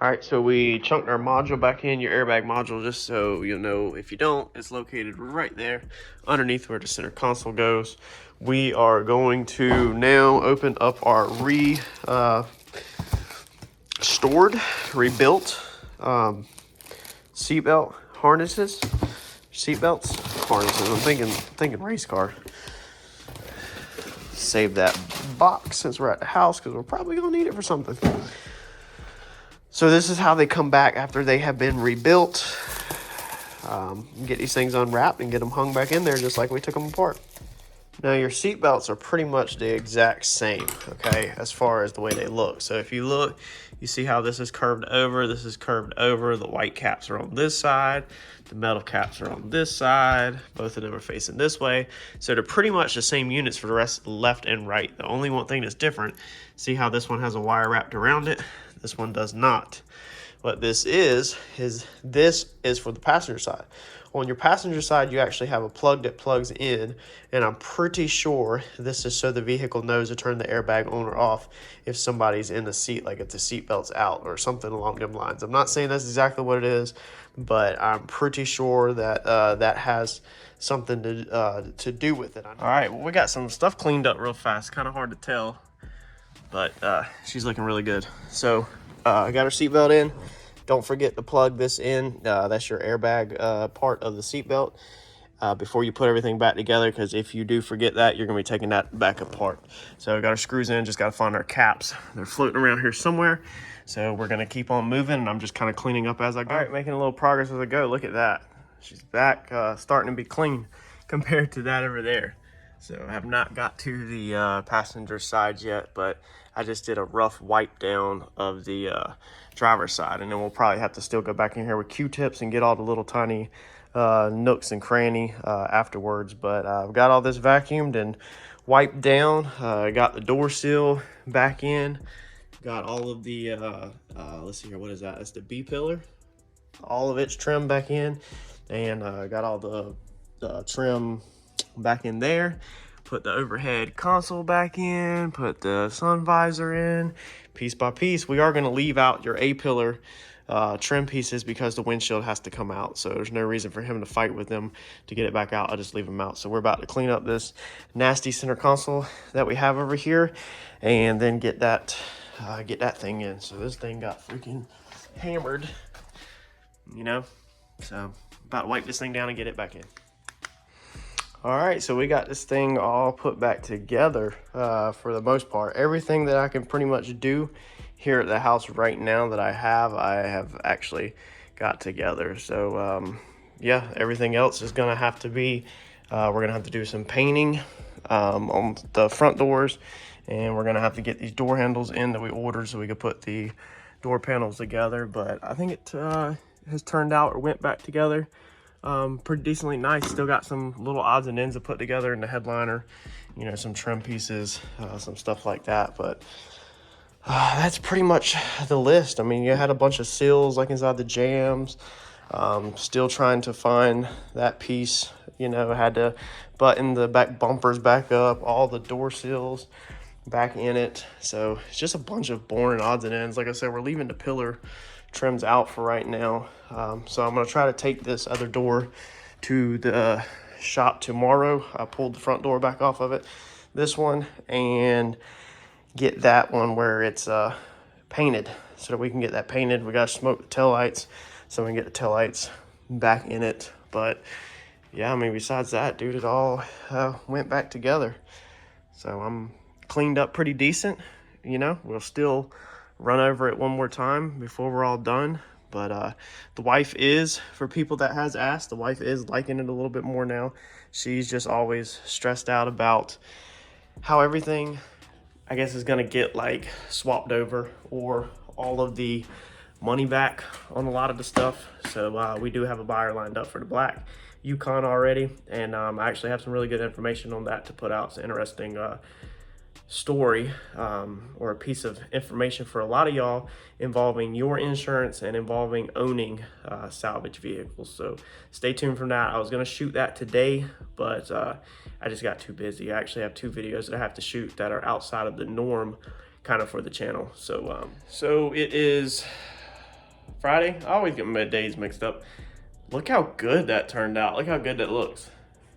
All right, so we chunked our module back in, your airbag module, just so you'll know. If you don't, it's located right there underneath where the center console goes. We are going to now open up our rebuilt seatbelt harnesses, harnesses. I'm thinking race car. Save that box since we're at the house because we're probably gonna need it for something. So this is how they come back after they have been rebuilt. Get these things unwrapped and get them hung back in there just like we took them apart. Now your seat belts are pretty much the exact same, okay, as far as the way they look. So if you look, you see how this is curved over, this is curved over, the white caps are on this side, the metal caps are on this side, both of them are facing this way. So they're pretty much the same units for the rest, left and right. The only one thing that's different, see how this one has a wire wrapped around it? This one does not. What this is this is for the passenger side. On your passenger side, you actually have a plug that plugs in, and I'm pretty sure this is so the vehicle knows to turn the airbag on or off if somebody's in the seat, like if the seat belt's out or something along them lines. I'm not saying that's exactly what it is, but I'm pretty sure that that has something to do with it. All right, well, we got some stuff cleaned up real fast. Kind of hard to tell, but she's looking really good. So I got her seatbelt in. Don't forget to plug this in. That's your airbag part of the seatbelt before you put everything back together, because if you do forget that, you're going to be taking that back apart. So I got our screws in, just got to find our caps. They're floating around here somewhere. So we're going to keep on moving, and I'm just kind of cleaning up as I go. All right, making a little progress as I go. Look at that. She's back, starting to be clean compared to that over there. So I have not got to the passenger side yet, but I just did a rough wipe down of the driver's side, and then we'll probably have to still go back in here with Q-tips and get all the little tiny nooks and cranny afterwards. But I've got all this vacuumed and wiped down. I got the door seal back in, got all of the let's see here, what is that? That's the B pillar. All of it's trimmed back in, and got all the trim back in there. Put the overhead console back in, put the sun visor in, piece by piece. We are going to leave out your A-pillar trim pieces because the windshield has to come out. So there's no reason for him to fight with them to get it back out. I'll just leave them out. So we're about to clean up this nasty center console that we have over here, and then get that thing in. So this thing got freaking hammered, you know. So about to wipe this thing down and get it back in. All right, so we got this thing all put back together for the most part. Everything that I can pretty much do here at the house right now that I have actually got together. So yeah, everything else is gonna have to be, we're gonna have to do some painting on the front doors, and we're gonna have to get these door handles in that we ordered so we could put the door panels together. But I think it has turned out or went back together pretty decently nice. Still got some little odds and ends to put together in the headliner, you know, some trim pieces, some stuff like that. But that's pretty much the list. I mean, you had a bunch of seals like inside the jams. Still trying to find that piece, you know. Had to button the back bumpers back up, all the door seals back in it. So it's just a bunch of boring odds and ends. Like I said, we're leaving the pillar trims out for right now. So I'm going to try to take this other door to the shop tomorrow. I pulled the front door back off of it, this one, and get that one where it's painted so that we can get that painted. We got to smoke the taillights so we can get the taillights back in it. But yeah, I mean, besides that, dude, it all went back together. So I'm cleaned up pretty decent. You know, we'll still run over it one more time before we're all done. But the wife is, for people that has asked, the wife is liking it a little bit more now. She's just always stressed out about how everything, I guess, is going to get like swapped over, or all of the money back on a lot of the stuff. So we do have a buyer lined up for the black Yukon already, and I actually have some really good information on that to put out. It's an interesting story or a piece of information for a lot of y'all involving your insurance and involving owning salvage vehicles. So stay tuned for that. I was going to shoot that today, but I just got too busy. I actually have 2 videos that I have to shoot that are outside of the norm kind of for the channel. So so it is Friday. I always get my days mixed up. Look how good that turned out. Look how good that looks.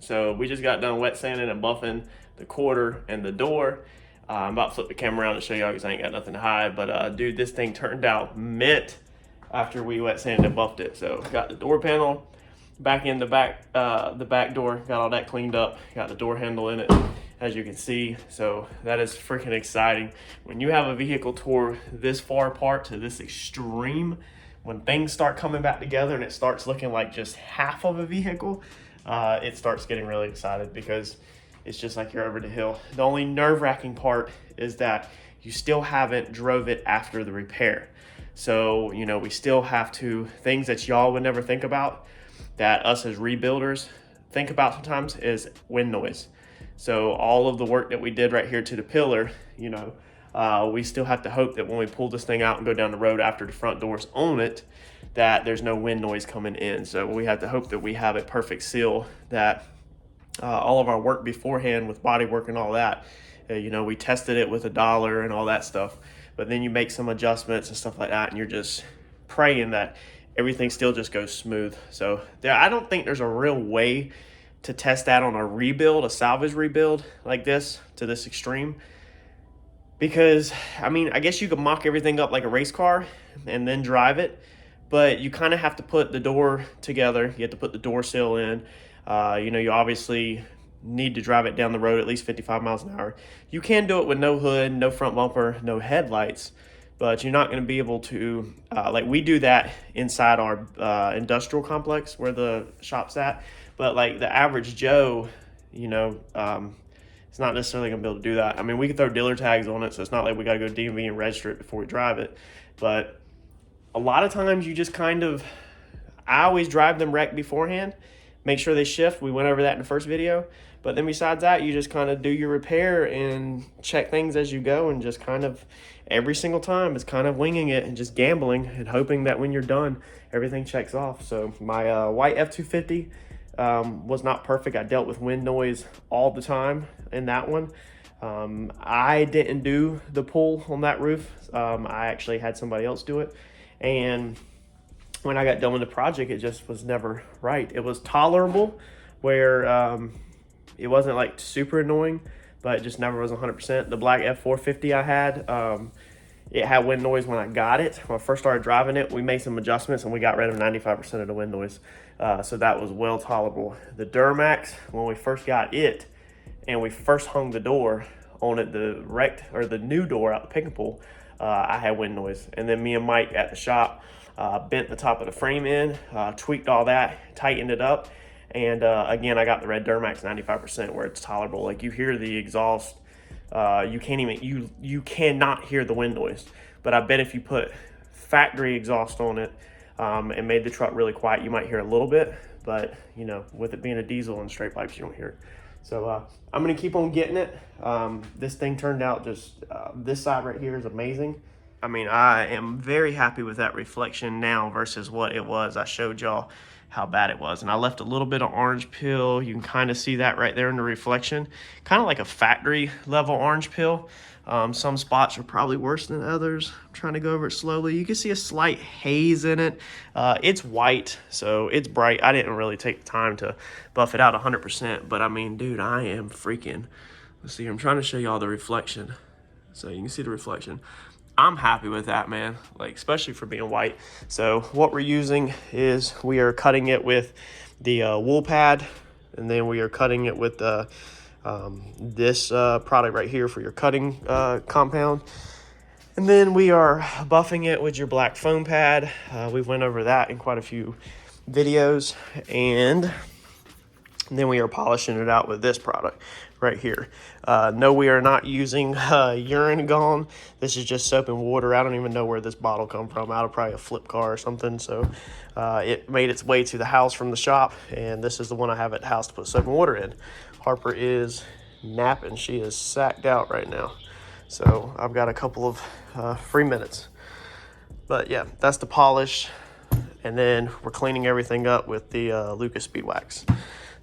So we just got done wet sanding and buffing the quarter and the door. I'm about to flip the camera around to show y'all because I ain't got nothing to hide. But dude, this thing turned out mint after we wet sanded and buffed it. So got the door panel back in the back door, got all that cleaned up, got the door handle in it, as you can see. So that is freaking exciting. When you have a vehicle tore this far apart to this extreme, when things start coming back together and it starts looking like just half of a vehicle, it starts getting really excited because it's just like you're over the hill. The only nerve-wracking part is that you still haven't drove it after the repair. So, you know, we still have to, things that y'all would never think about, that us as rebuilders think about sometimes, is wind noise. So all of the work that we did right here to the pillar, you know, we still have to hope that when we pull this thing out and go down the road after the front doors on it, that there's no wind noise coming in. So we have to hope that we have a perfect seal, that all of our work beforehand with body work and all that, you know, we tested it with $1 and all that stuff, but then you make some adjustments and stuff like that, and you're just praying that everything still just goes smooth. So I don't think there's a real way to test that on a rebuild, a salvage rebuild like this to this extreme. Because, I mean, I guess you could mock everything up like a race car and then drive it, but you kind of have to put the door together. You have to put the door sill in. You know, you obviously need to drive it down the road at least 55 miles an hour. You can do it with no hood, no front bumper, no headlights, but you're not going to be able to, like we do that inside our industrial complex where the shop's at. But like the average Joe, you know, it's not necessarily going to be able to do that. I mean, we can throw dealer tags on it, so it's not like we got to go DMV and register it before we drive it. But a lot of times you just kind of, I always drive them wrecked beforehand, make sure they shift. We went over that in the first video. But then besides that, you just kind of do your repair and check things as you go, and just kind of every single time is kind of winging it and just gambling and hoping that when you're done, everything checks off. So my white F-250 was not perfect. I dealt with wind noise all the time in that one. I didn't do the pull on that roof. I actually had somebody else do it. And when I got done with the project, it just was never right. It was tolerable where it wasn't like super annoying, but it just never was 100%. The black F450 I had, it had wind noise when I got it. When I first started driving it, we made some adjustments and we got rid of 95% of the wind noise. So that was well tolerable. The Duramax, when we first got it and we first hung the door on it, the new door out the pick and pull, I had wind noise. And then me and Mike at the shop bent the top of the frame in, tweaked all that, tightened it up. And again, I got the red Duramax 95% where it's tolerable. Like you hear the exhaust, you cannot hear the wind noise. But I bet if you put factory exhaust on it and made the truck really quiet, you might hear a little bit. But you know, with it being a diesel and straight pipes, you don't hear it. So I'm gonna keep on getting it. This thing turned out just, this side right here is amazing. I mean, I am very happy with that reflection now versus what it was. I showed y'all how bad it was, and I left a little bit of orange peel. You can kind of see that right there in the reflection, kind of like a factory level orange peel. Some spots are probably worse than others. I'm trying to go over it slowly. You can see a slight haze in it. It's white, so it's bright. I didn't really take the time to buff it out 100%, but I mean, dude, I am freaking, let's see, I'm trying to show y'all the reflection so you can see the reflection. I'm happy with that, man, like especially for being white. So what we're using is we are cutting it with the wool pad, and then we are cutting it with this product right here for your cutting compound. And then we are buffing it with your black foam pad. We went over that in quite a few videos. And then we are polishing it out with this product right here. No, we are not using urine gone. This is just soap and water. I don't even know where this bottle come from. Out of probably a flip car or something. So it made its way to the house from the shop, and this is the one I have at the house to put soap and water in. Harper is napping. She is sacked out right now. So I've got a couple of free minutes. But yeah, that's the polish. And then we're cleaning everything up with the Lucas Speed Wax.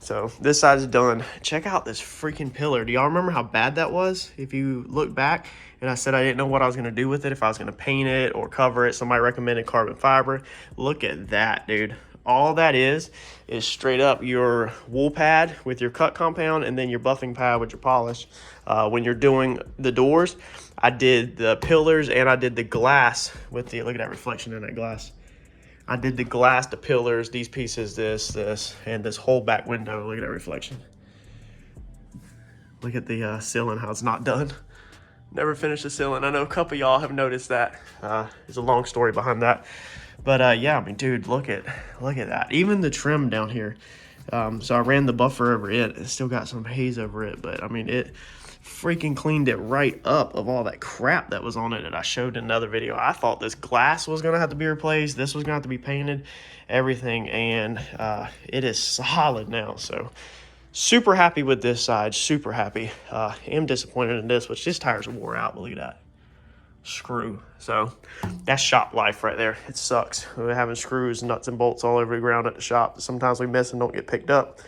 So this side is done. Check out this freaking pillar. Do y'all remember how bad that was? If you look back, and I said I didn't know what I was gonna do with it, if I was gonna paint it or cover it. Somebody recommended carbon fiber. Look at that, dude. All that is straight up your wool pad with your cut compound and then your buffing pad with your polish. When you're doing the doors, I did the pillars and I did the glass with the, look at that reflection in that glass. I did the glass, the pillars, these pieces, this, and this whole back window. Look at that reflection. Look at the ceiling, how it's not done. Never finished the ceiling. I know a couple of y'all have noticed that. There's a long story behind that. But yeah, I mean, dude, look at that. Even the trim down here. So I ran the buffer over it. It still got some haze over it, but I mean, it freaking cleaned it right up of all that crap that was on it that I showed in another video. I thought this glass was gonna have to be replaced. This was gonna have to be painted, everything, and it is solid now. So super happy with this side, super happy. Am disappointed in this, which this tires wore out, but look at that. Screw. So that's shop life right there. It sucks. We're having screws, nuts, and bolts all over the ground at the shop. Sometimes we miss and don't get picked up.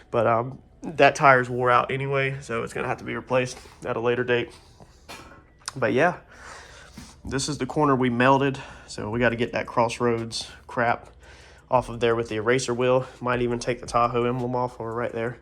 But that tire's wore out anyway, so it's gonna have to be replaced at a later date. But yeah, this is the corner we melted, so we got to get that Crossroads crap off of there with the eraser wheel. Might even take the Tahoe emblem off over right there.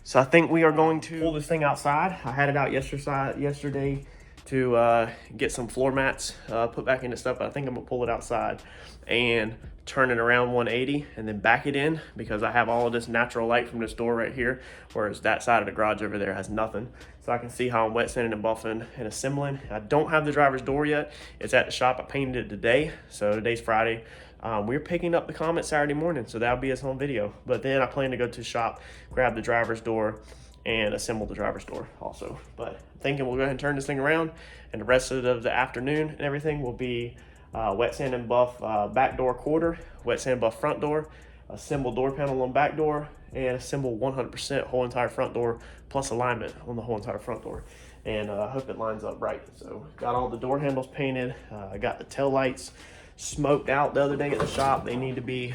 So I think we are going to pull this thing outside. I had it out yesterday to get some floor mats put back into stuff, but I think I'm gonna pull it outside and turn it around 180 and then back it in, because I have all of this natural light from this door right here, whereas that side of the garage over there has nothing. So I can see how I'm wet sanding and buffing and assembling. I don't have the driver's door yet. It's at the shop. I painted it today, so today's Friday. We're picking up the Comet Saturday morning, so that'll be its home video. But then I plan to go to the shop, grab the driver's door, and assemble the driver's door also. But I'm thinking we'll go ahead and turn this thing around, and the rest of the afternoon and everything will be wet sand and buff back door quarter, wet sand buff front door, assemble door panel on back door, and assemble 100% whole entire front door plus alignment on the whole entire front door. And I hope it lines up right. So got all the door handles painted. I got the tail lights smoked out the other day at the shop. They need to be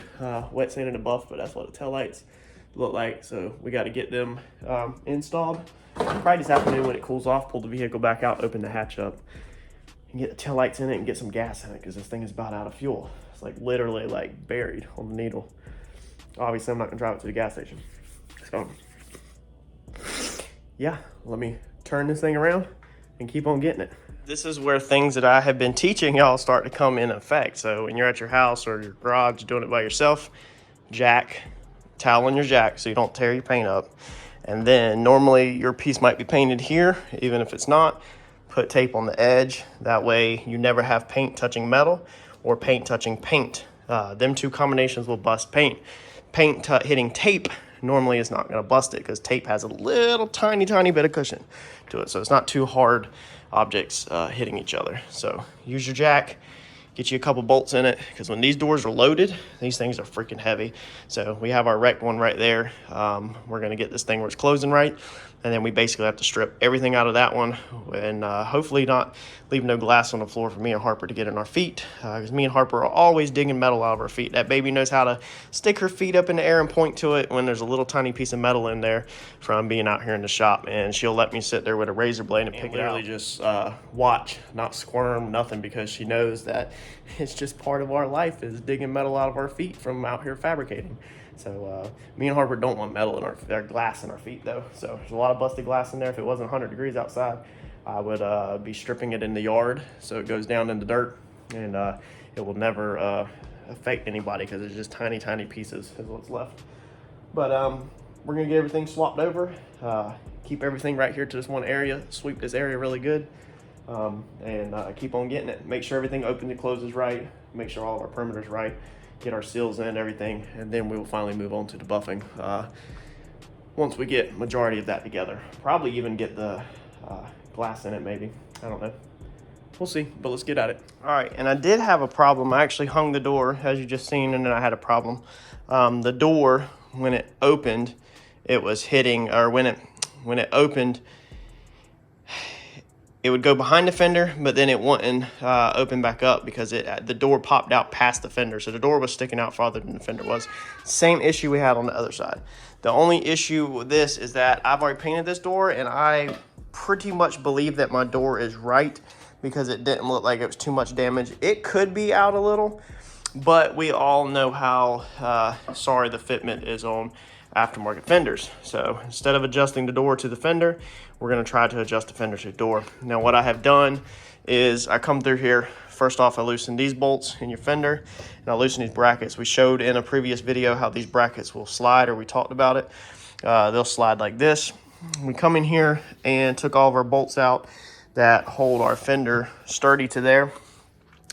wet sanded and buffed, but that's what the tail lights look like. So we got to get them installed. Probably this afternoon when it cools off, pull the vehicle back out, open the hatch up, and get the tail lights in it and get some gas in it, because this thing is about out of fuel. It's like literally like buried on the needle. Obviously, I'm not gonna drive it to the gas station. So yeah, let me turn this thing around and keep on getting it. This is where things that I have been teaching y'all start to come in effect. So when you're at your house or your garage doing it by yourself, towel in your jack so you don't tear your paint up. And then normally your piece might be painted here, even if it's not. Put tape on the edge. That way you never have paint touching metal or paint touching paint. Them two combinations will bust paint. Paint hitting tape normally is not going to bust it, because tape has a little tiny bit of cushion to it. So it's not too hard objects hitting each other. So use your jack. Get you a couple bolts in it, because when these doors are loaded, these things are freaking heavy. So we have our wrecked one right there. We're going to get this thing where it's closing right, and then we basically have to strip everything out of that one, and hopefully not leave no glass on the floor for me and Harper to get in our feet, because me and Harper are always digging metal out of our feet. That baby knows how to stick her feet up in the air and point to it when there's a little tiny piece of metal in there from being out here in the shop, and she'll let me sit there with a razor blade and pick it out. Just watch, not squirm, nothing, because she knows that it's just part of our life is digging metal out of our feet from out here fabricating. So me and Harper don't want metal in our glass in our feet though. So there's a lot of busted glass in there. If it wasn't 100 degrees outside, I would be stripping it in the yard so it goes down in the dirt, and it will never affect anybody, because it's just tiny pieces is what's left. But we're gonna get everything swapped over, keep everything right here to this one area, sweep this area really good, and keep on getting it. Make sure everything opens and closes right, make sure all of our perimeters right, get our seals in, everything, and then we will finally move on to the buffing once we get majority of that together. Probably even get the glass in it, maybe. I don't know. We'll see, but let's get at it. All right, and I did have a problem. I actually hung the door, as you just seen, and then I had a problem. The door, when it opened, it was hitting, or when it opened, it would go behind the fender, but then it wouldn't open back up, because the door popped out past the fender. So the door was sticking out farther than the fender was. Same issue we had on the other side. The only issue with this is that I've already painted this door, and I pretty much believe that my door is right because it didn't look like it was too much damage. It could be out a little, but we all know how sorry the fitment is on aftermarket fenders. So instead of adjusting the door to the fender, we're going to try to adjust the fender to the door. Now what I have done is I come through here. First off, I loosen these bolts in your fender, and I loosen these brackets. We showed in a previous video how these brackets will slide, or we talked about it. They'll slide like this. We come in here and took all of our bolts out that hold our fender sturdy to there.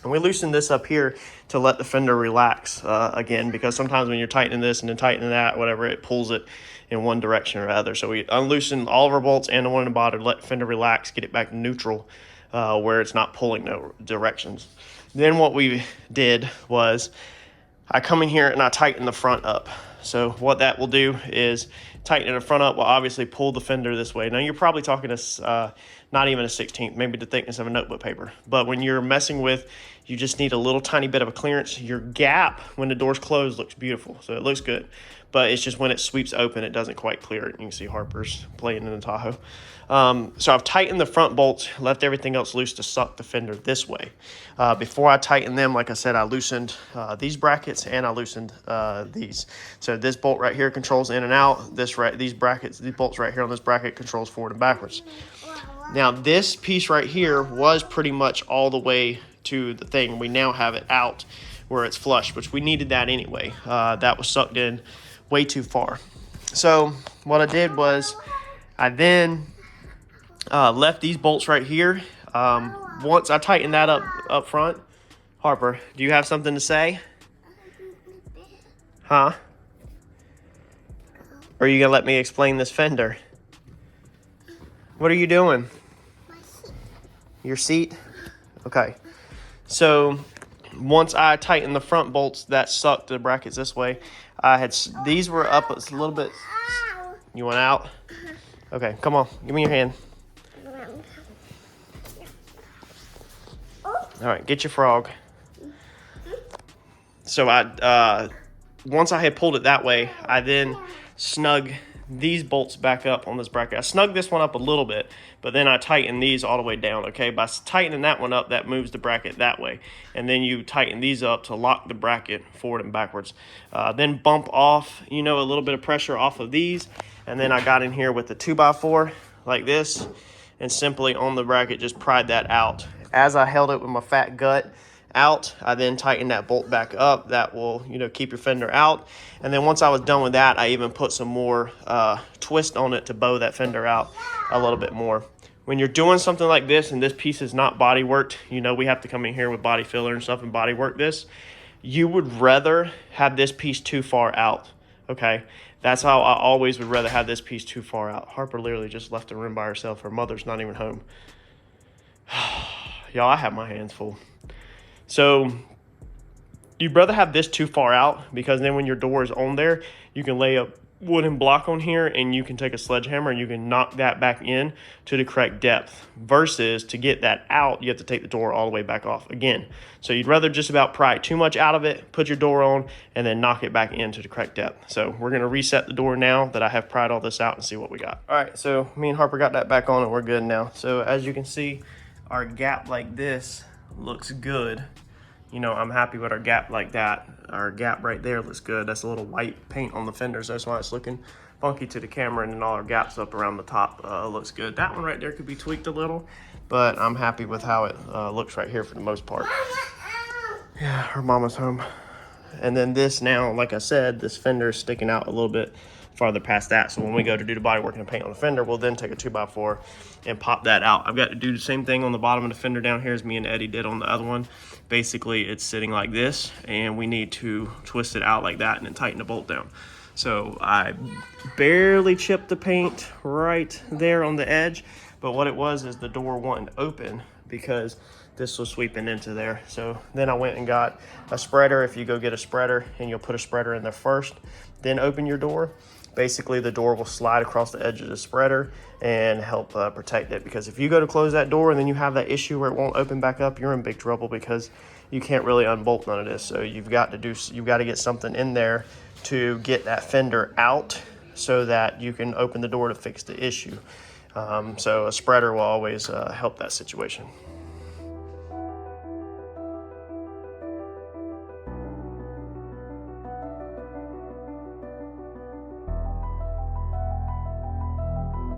And we loosened this up here to let the fender relax again, because sometimes when you're tightening this and then tightening that, whatever, it pulls it in one direction or other. So we unloosened all of our bolts and the one in the bottom, let the fender relax, get it back to neutral where it's not pulling no directions. Then what we did was I come in here and I tighten the front up. So what that will do is tighten the front up will obviously pull the fender this way. Now you're probably talking not even a 16th, maybe the thickness of a notebook paper. But when you're messing with, you just need a little tiny bit of a clearance. Your gap when the door's closed looks beautiful, so it looks good. But it's just when it sweeps open, it doesn't quite clear it. You can see Harper's playing in the Tahoe. So I've tightened the front bolts, left everything else loose to suck the fender this way. Before I tighten them, like I said, I loosened these brackets and I loosened these. So this bolt right here controls in and out. These bolts right here on this bracket controls forward and backwards. Now this piece right here was pretty much all the way to the thing. We now have it out where it's flush, which we needed that anyway. That was sucked in way too far. So what I did was I then left these bolts right here. Once I tightened that up front. Harper, do you have something to say? Huh? Or are you gonna let me explain this fender? What are you doing? Your seat? Okay. So once I tightened the front bolts that sucked the brackets this way, these were up a little bit. You want out? Okay, come on, give me your hand. All right, get your frog. So once I had pulled it that way, I then snug these bolts back up on this bracket. I snugged this one up a little bit, but then I tightened these all the way down, okay? By tightening that one up, that moves the bracket that way. And then you tighten these up to lock the bracket forward and backwards. Then bump off, a little bit of pressure off of these. And then I got in here with the 2x4 like this, and simply on the bracket just pried that out. As I held it with my fat gut out, I then tightened that bolt back up. That will, keep your fender out. And then once I was done with that, I even put some more twist on it to bow that fender out a little bit more. When you're doing something like this and this piece is not body worked, we have to come in here with body filler and stuff and body work this. You would rather have this piece too far out, okay? That's how I always would rather have this piece too far out. Harper literally just left the room by herself. Her mother's not even home. Y'all, I have my hands full. So you'd rather have this too far out, because then when your door is on there, you can lay a wooden block on here and you can take a sledgehammer and you can knock that back in to the correct depth, versus to get that out, you have to take the door all the way back off again. So you'd rather just about pry too much out of it, put your door on, and then knock it back into the correct depth. So we're going to reset the door now that I have pried all this out and see what we got. All right, so me and Harper got that back on and we're good now. So as you can see, our gap like this looks good. I'm happy with our gap like that. Our gap right there looks good. That's a little white paint on the fenders. That's why it's looking funky to the camera, and then all our gaps up around the top looks good. That one right there could be tweaked a little, but I'm happy with how it looks right here for the most part. Yeah, her mama's home. And then this now, like I said, this fender is sticking out a little bit farther past that. So when we go to do the body work and paint on the fender, we'll then take a 2x4 and pop that out. I've got to do the same thing on the bottom of the fender down here as me and Eddie did on the other one. Basically, it's sitting like this, and we need to twist it out like that and then tighten the bolt down. So I barely chipped the paint right there on the edge, but what it was is the door wouldn't open because this was sweeping into there. So then I went and got a spreader. If you go get a spreader and you'll put a spreader in there first, then open your door, basically the door will slide across the edge of the spreader and help protect it. Because if you go to close that door and then you have that issue where it won't open back up, you're in big trouble, because you can't really unbolt none of this. So you've got to get something in there to get that fender out so that you can open the door to fix the issue. So a spreader will always help that situation.